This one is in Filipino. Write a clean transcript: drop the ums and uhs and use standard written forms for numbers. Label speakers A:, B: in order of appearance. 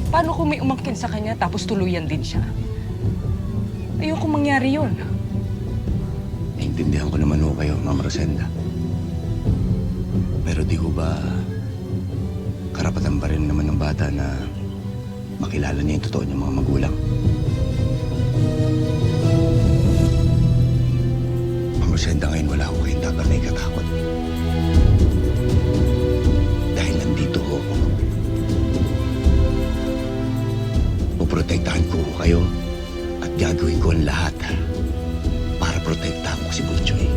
A: Paano kung may umangkin sa kanya tapos tuluyan din siya? Ayoko mangyari yun.
B: Naintindihan ko naman ho kayo, Ma'am Rosenda. Pero di ho ba karapatan pa rin naman ng bata na makilala niya yung totoo niyang mga magulang? Ma'am Rosenda, ngayon wala ho kayong dapat na ikatakot. Dahil nandito ho ako. Puprotektahan ko ho kayo at gagawin ko ang lahat para protektahan ko si Butchoy.